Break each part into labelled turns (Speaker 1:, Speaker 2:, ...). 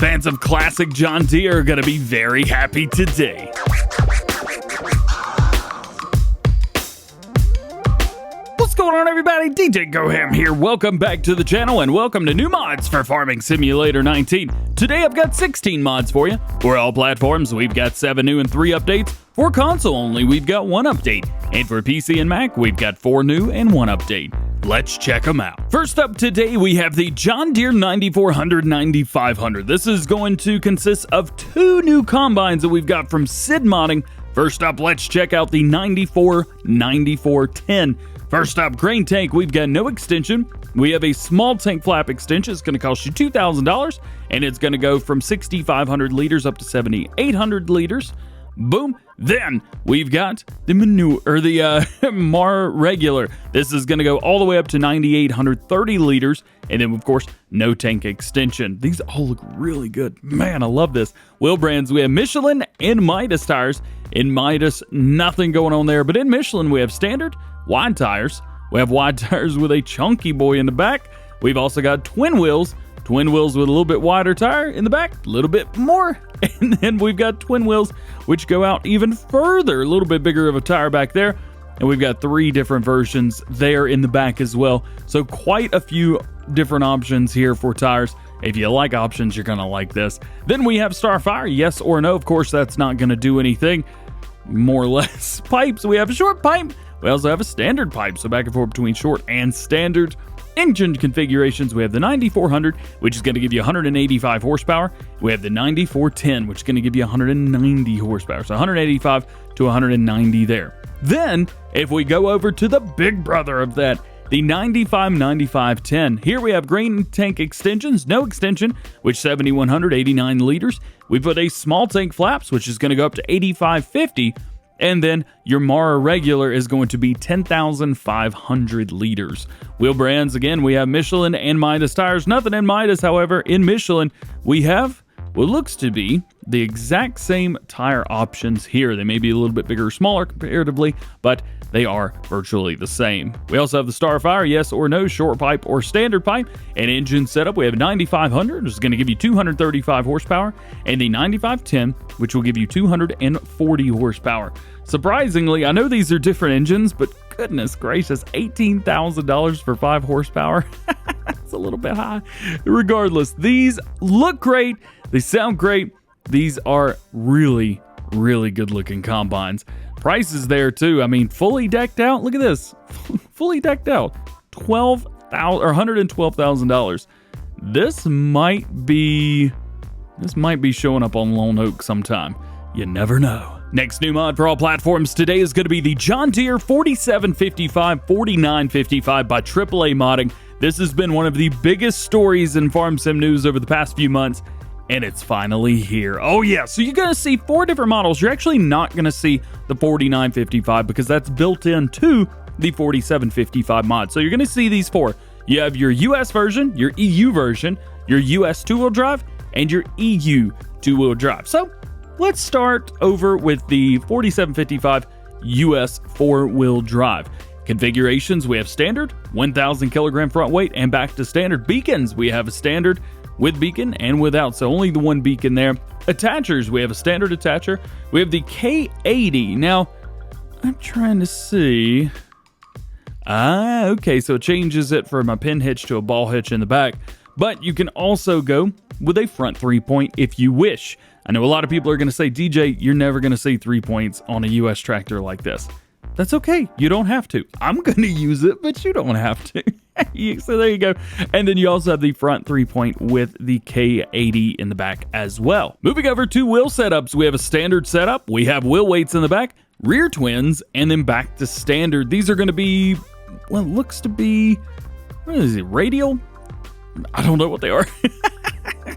Speaker 1: Fans of classic John Deere are going to be very happy today. What's going on, everybody? DjGoHam here. Welcome back to the channel and welcome to new mods for Farming Simulator 19. Today I've got 16 mods for you. For all platforms, we've got 7 new and 3 updates. For console only, we've got 1 update. And for PC and Mac, we've got 4 new and 1 update. Let's check them out. First up today, we have the John Deere 9400-9500. This is going to consist of 2 new combines that we've got from Sid Modding. First up, let's check out the 94-9410. First up, grain tank, we've got no extension. We have a small tank flap extension. It's going to cost you $2,000, and it's going to go from 6,500 liters up to 7,800 liters. Boom. Then we've got the Mar regular. This is going to go all the way up to 9,830 liters, and then of course no tank extension. These all look really good. Man, I love this. Wheel brands, we have Michelin and Midas tires. In Midas, nothing going on there, but in Michelin we have standard wide tires. We have wide tires with a chunky boy in the back. We've also got twin wheels with a little bit wider tire in the back, a little bit more. And then we've got twin wheels, which go out even further, a little bit bigger of a tire back there. And we've got 3 different versions there in the back as well. So quite a few different options here for tires. If you like options, you're gonna like this. Then we have Starfire, yes or no. Of course, that's not gonna do anything, more or less. Pipes, we have a short pipe. We also have a standard pipe, so back and forth between short and standard. Engine configurations, we have the 9400, which is going to give you 185 horsepower. We have the 9410, which is going to give you 190 horsepower. So 185 to 190 there. Then, if we go over to the big brother of that, the 95-9510. Here we have grain tank extensions, no extension, which 7,189 liters. We put a small tank flaps, which is going to go up to 8,550. And then your Mara regular is going to be 10,500 liters. Wheel brands, again, we have Michelin and Midas tires. Nothing in Midas, however. In Michelin, we have what looks to be the exact same tire options here. They may be a little bit bigger or smaller comparatively, but they are virtually the same. We also have the Starfire, yes or no, short pipe or standard pipe. And engine setup, we have a 9500, which is going to give you 235 horsepower, and the 9510, which will give you 240 horsepower. Surprisingly, I know these are different engines, but goodness gracious, $18,000 for 5 horsepower. It's a little bit high. Regardless, these look great. They sound great. These are really, really good looking combines. Prices there too. I mean, fully decked out. Look at this. Fully decked out. $112,000. This might be showing up on Lone Oak sometime. You never know. Next new mod for all platforms today is going to be the John Deere 4755-4955 by AAA Modding. This has been one of the biggest stories in Farm Sim news over the past few months, and it's finally here. Oh yeah, so you're going to see 4 different models. You're actually not going to see the 4955 because that's built into the 4755 mod. So you're going to see these 4. You have your US version, your EU version, your US 2-wheel drive, and your EU 2-wheel drive. So let's start over with the 4755 US 4-wheel drive. Configurations, we have standard, 1,000 kilogram front weight, and back to standard. Beacons, we have a standard with beacon and without, so only the 1 beacon there. Attachers, we have a standard attacher. We have the K80. Now, I'm trying to see. Okay, so it changes it from a pin hitch to a ball hitch in the back, but you can also go with a front 3-point if you wish. I know a lot of people are going to say, DJ, you're never going to see 3 points on a US tractor like this. That's okay. You don't have to. I'm going to use it, but you don't have to. So there you go. And then you also have the front 3-point with the K80 in the back as well. Moving over to wheel setups, we have a standard setup. We have wheel weights in the back, rear twins, and then back to standard. These are going to be, well, it looks to be, what is it, radial? I don't know what they are.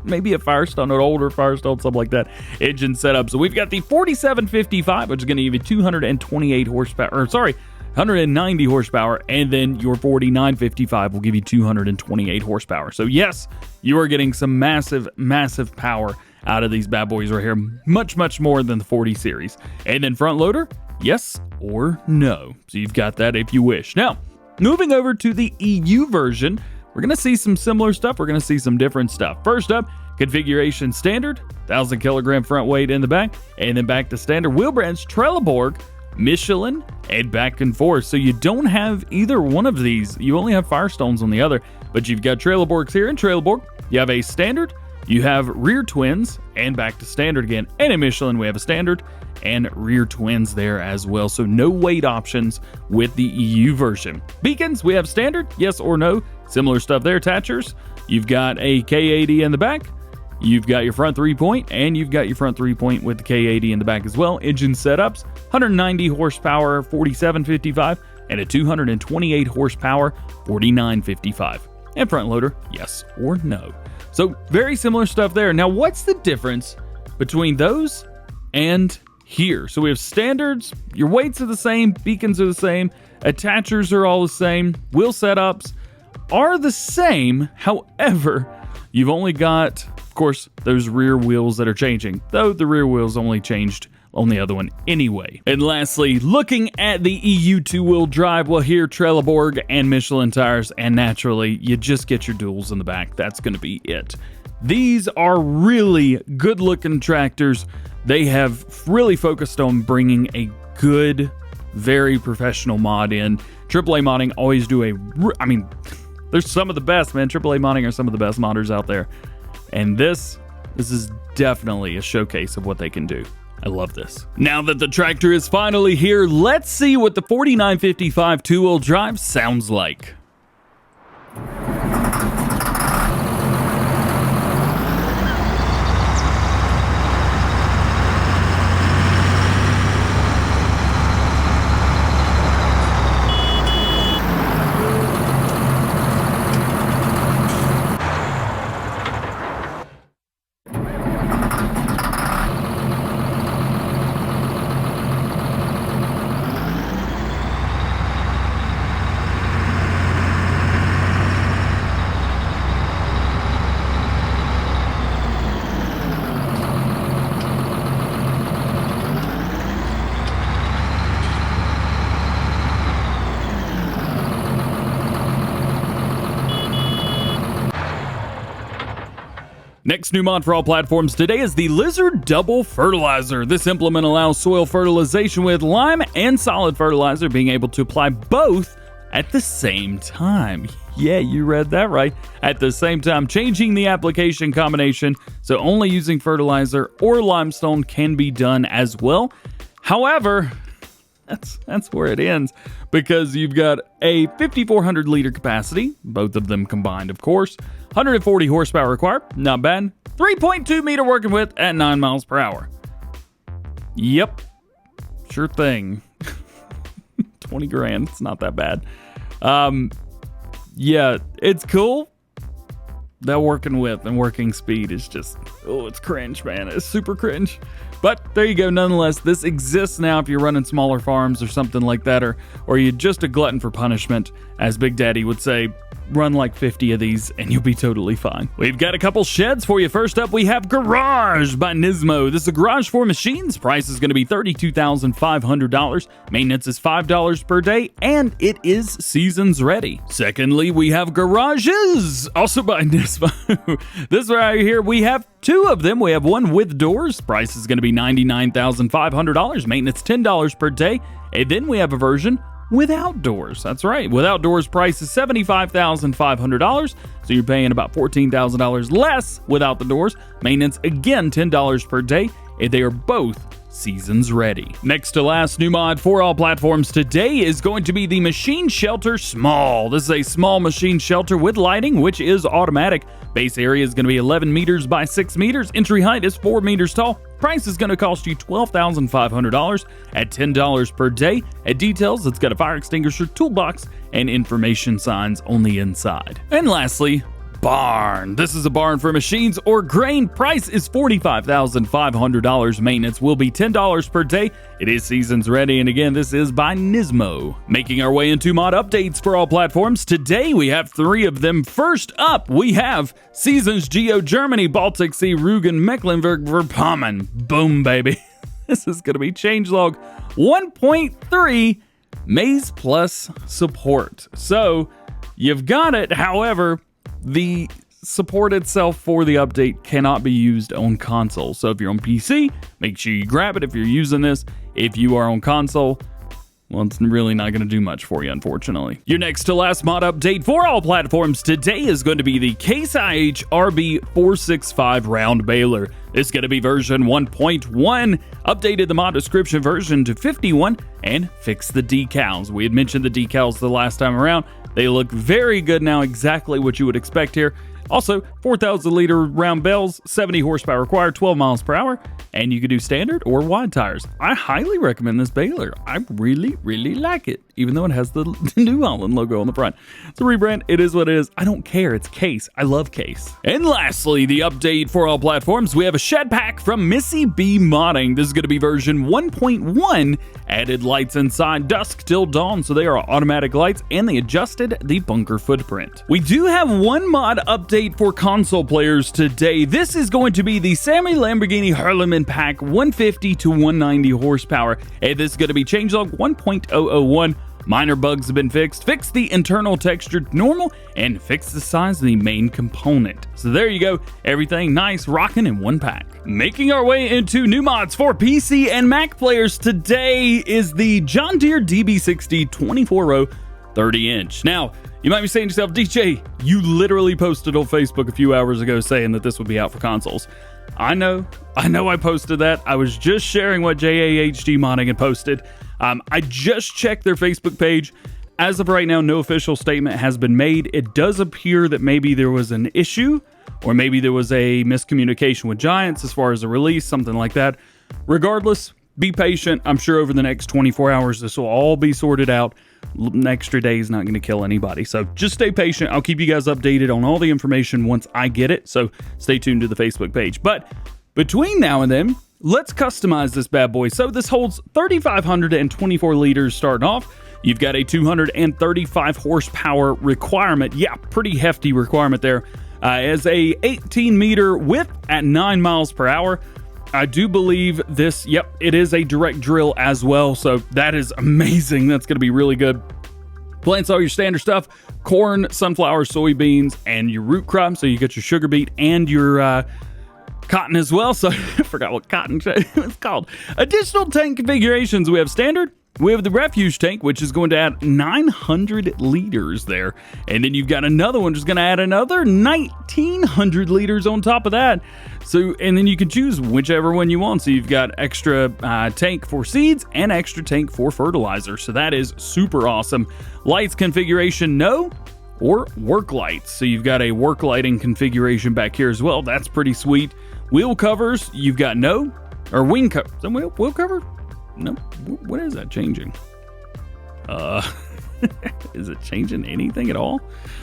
Speaker 1: Maybe a Firestone, an older Firestone, something like that. Engine setup. So we've got the 4755, which is going to give you 228 horsepower, or sorry, 190 horsepower, and then your 4955 will give you 228 horsepower. So yes, you are getting some massive, massive power out of these bad boys right here. Much, much more than the 40 series. And then front loader, yes or no. So you've got that if you wish. Now, moving over to the EU version, we're going to see some similar stuff. We're going to see some different stuff. First up, Configuration standard, 1,000 kilogram front weight in the back, and then back to standard wheel branch, Trelleborg, Michelin, and back and forth. So you don't have either one of these. You only have Firestones on the other, but you've got Trelleborgs here and Trelleborg. You have a standard, you have rear twins, and back to standard again. And in Michelin, we have a standard and rear twins there as well. So no weight options with the EU version. Beacons, we have standard, yes or no. Similar stuff there. Attachers, you've got a K80 in the back. You've got your front 3-point, and you've got your front 3-point with the K80 in the back as well. Engine setups, 190 horsepower, 4755, and a 228 horsepower, 4955. And front loader, yes or no. So very similar stuff there. Now, what's the difference between those and here? So we have standards, your weights are the same, beacons are the same, attachers are all the same, wheel setups are the same. However, you've only got, of course, those rear wheels that are changing, though the rear wheels only changed on the other one anyway. And lastly, looking at the EU two-wheel drive, well, here Trelleborg and Michelin tires, and naturally, you just get your duals in the back. That's going to be it. These are really good-looking tractors. They have really focused on bringing a good, very professional mod in. AAA modding always do they're some of the best, man. AAA modding are some of the best modders out there. And this is definitely a showcase of what they can do. I love this. Now that the tractor is finally here, let's see what the 4955 two-wheel drive sounds like. Next new mod for all platforms today is the Lizard Double Fertilizer. This implement allows soil fertilization with lime and solid fertilizer, being able to apply both at the same time. Yeah, you read that right. At the same time, changing the application combination, so only using fertilizer or limestone can be done as well. However, that's where it ends, because you've got a 5,400 liter capacity, both of them combined, of course. 140 horsepower required, not bad. 3.2 meter working width at 9 miles per hour. Yep, sure thing. 20 grand, it's not that bad. Yeah, it's cool. That working width and working speed is just, oh, it's cringe, man. It's super cringe. But there you go. Nonetheless, this exists now if you're running smaller farms or something like that, or you're just a glutton for punishment, as Big Daddy would say. Run like 50 of these and you'll be totally fine. We've got a couple sheds for you. First up, we have Garage by Nismo. This is a garage for machines. Price is going to be $32,500. Maintenance is $5 per day, and it is seasons ready. Secondly, we have Garages, also by Nismo. This right here, we have two of them. We have one with doors. Price is going to be $99,500. Maintenance $10 per day. And then we have a version without doors. That's right. Without doors price is $75,500. So you're paying about $14,000 less without the doors. Maintenance, again, $10 per day. And they are both seasons ready. Next to last new mod for all platforms today is going to be the Machine Shelter Small. This is a small machine shelter with lighting, which is automatic. Base area is going to be 11 meters by 6 meters. Entry height is 4 meters tall. Price is going to cost you $12,500 at $10 per day. At details, it's got a fire extinguisher, toolbox, and information signs on the inside. And lastly, barn. This is a barn for machines or grain. Price is $45,500. Maintenance will be $10 per day. It is seasons ready, and again, this is by Nismo. Making our way into mod updates for all platforms. Today, we have 3 of them. First up, we have Seasons Geo Germany, Baltic Sea, Rügen, Mecklenburg-Vorpommern. Boom, baby. This is going to be changelog 1.3 Maize Plus support. So, you've got it. However, the support itself for the update cannot be used on console. So if you're on PC, make sure you grab it if you're using this. If you are on console, well, it's really not going to do much for you, unfortunately. Your next to last mod update for all platforms today is going to be the Case IH RB465 round baler. It's going to be version 1.1, updated the mod description version to 51, and fixed the decals. We had mentioned the decals the last time around. They look very good now, exactly what you would expect here. Also, 4,000 liter round bells, 70 horsepower required, 12 miles per hour, and you can do standard or wide tires. I highly recommend this baler. I really, really like it, even though it has the New Holland logo on the front. It's a rebrand. It is what it is. I don't care. It's Case. I love Case. And lastly, the update for all platforms. We have a shed pack from Missy B Modding. This is going to be version 1.1. Added lights inside dusk till dawn, so they are automatic lights, and they adjusted the bunker footprint. We do have one mod update for console players today. This is going to be the Sammy Lamborghini Hurl pack 150 to 190 horsepower. And this is going to be changelog 1.001. Minor bugs have been fixed, fixed the internal texture to normal, and fixed the size of the main component. So there you go, everything nice, rocking in one pack. Making our way into new mods for PC and Mac players today is the John Deere DB60 24-row 30-inch. Now, you might be saying to yourself, DJ, you literally posted on Facebook a few hours ago saying that this would be out for consoles. I know I posted that. I was just sharing what JAHD Modding had posted. I just checked their Facebook page. As of right now, no official statement has been made. It does appear that maybe there was an issue, or maybe there was a miscommunication with Giants as far as a release, something like that. Regardless, be patient. I'm sure over the next 24 hours, this will all be sorted out. An extra day is not going to kill anybody. So just stay patient. I'll keep you guys updated on all the information once I get it. So stay tuned to the Facebook page. But between now and then, let's customize this bad boy. So this holds 3,524 liters starting off. You've got a 235 horsepower requirement. Yeah, pretty hefty requirement there. As a 18 meter width at 9 miles per hour. I do believe this, yep, it is a direct drill as well, so that is amazing. That's going to be really good. Plants all your standard stuff, corn, sunflower, soybeans, and your root crop, so you get your sugar beet and your cotton as well, so I forgot what cotton is called. Additional tank configurations, we have standard. We have the refuge tank, which is going to add 900 liters there. And then you've got another one, just going to add another 1,900 liters on top of that. So, and then you can choose whichever one you want. So you've got extra tank for seeds and extra tank for fertilizer. So that is super awesome. Lights configuration, no, or work lights. So you've got a work lighting configuration back here as well. That's pretty sweet. Wheel covers, you've got no, or wing cover. Some wheel cover? No, what is that changing? Is it changing anything at all?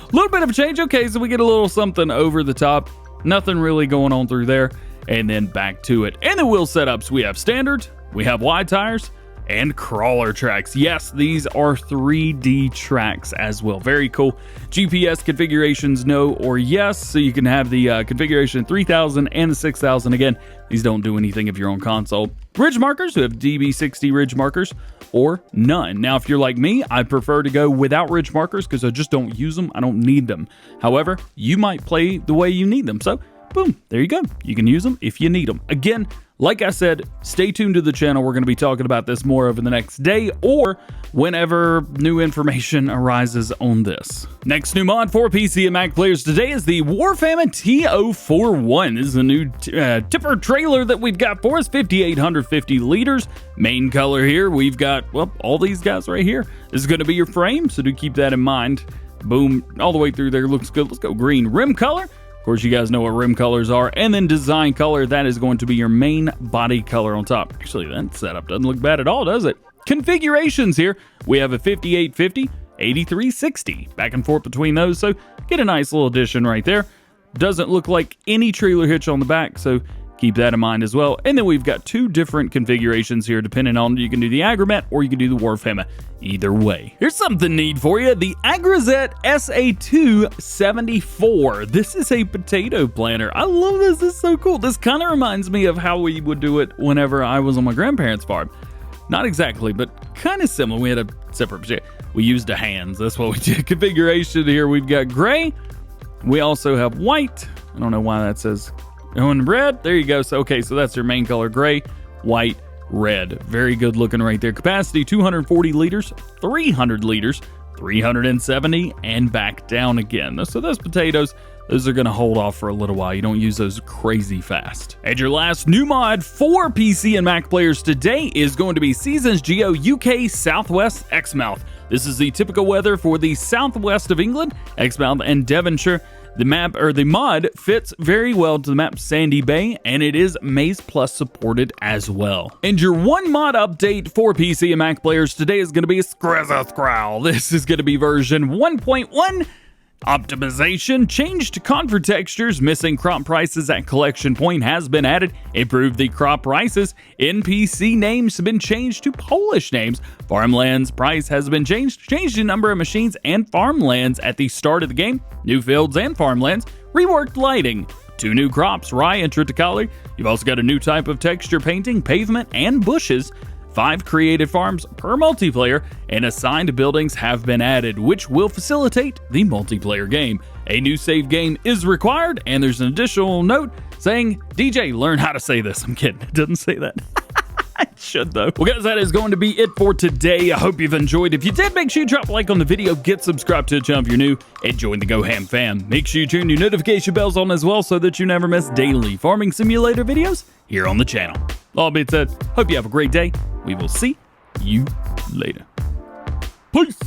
Speaker 1: A little bit of a change. Okay, so we get a little something over the top. Nothing really going on through there. And then back to it. And the wheel setups, we have standard, we have wide tires, and crawler tracks. Yes, these are 3D tracks as well. Very cool. GPS configurations, no or yes. So you can have the configuration 3000 and the 6000. Again, these don't do anything if you're on console. Ridge markers, we have DB60 ridge markers or none. Now, if you're like me, I prefer to go without ridge markers because I just don't use them. I don't need them. However, you might play the way you need them. So boom, there you go. You can use them if you need them. Again, like I said, stay tuned to the channel. We're going to be talking about this more over the next day or whenever new information arises on this. Next new mod for PC and Mac players today is the Warfama T041. This is a new tipper trailer that we've got for us, 5,850 liters. Main color here, we've got, well, all these guys right here. This is going to be your frame, so do keep that in mind. Boom, all the way through there, looks good. Let's go green. Rim color. Of course, you guys know what rim colors are. And then design color, that is going to be your main body color on top. Actually, that setup doesn't look bad at all, does it? Configurations here, we have a 5850, 8360. Back and forth between those, so get a nice little addition right there. Doesn't look like any trailer hitch on the back, so keep that in mind as well. And then we've got two different configurations here, depending on, you can do the Agrozet or you can do the Warfama. Either way. Here's something neat for you, the Agrozet SA2-074. This is a potato planter. I love this, this is so cool. This kind of reminds me of how we would do it whenever I was on my grandparents' farm. Not exactly, but kind of similar. We had a separate, we used a hands, that's what we did. Configuration here, we've got gray, We also have white. I don't know why that says, oh, and red. There you go. So, okay, so that's their main color, gray, white, red. Very good looking right there. Capacity 240 liters, 300 liters, 370, and back down again. So those potatoes, those are going to hold off for a little while. You don't use those crazy fast. And your last new mod for PC and Mac players today is going to be Seasons Geo UK Southwest Exmouth. This is the typical weather for the southwest of England, Exmouth and Devonshire. The map, or the mod, fits very well to the map Sandy Bay, and it is Maze Plus supported as well. And your one mod update for PC and Mac players today is going to be Skrzyszów. This is going to be version 1.1. Optimization, changed convert textures, missing crop prices at collection point has been added, improved the crop prices, NPC names have been changed to Polish names, farmlands price has been changed the number of machines and farmlands at the start of the game, new fields and farmlands, reworked lighting, 2 new crops, rye and triticale, you've also got a new type of texture painting, pavement, and bushes, 5 created farms per multiplayer, and assigned buildings have been added, which will facilitate the multiplayer game. A new save game is required, and there's an additional note saying, DJ, learn how to say this. I'm kidding, it doesn't say that. I should though. Well guys, that is going to be it for today. I hope you've enjoyed. If you did, make sure you drop a like on the video, get subscribed to the channel if you're new, and join the DjGoHam fam. Make sure you turn your notification bells on as well so that you never miss daily farming simulator videos here on the channel. All being said, hope you have a great day. We will see you later. Peace.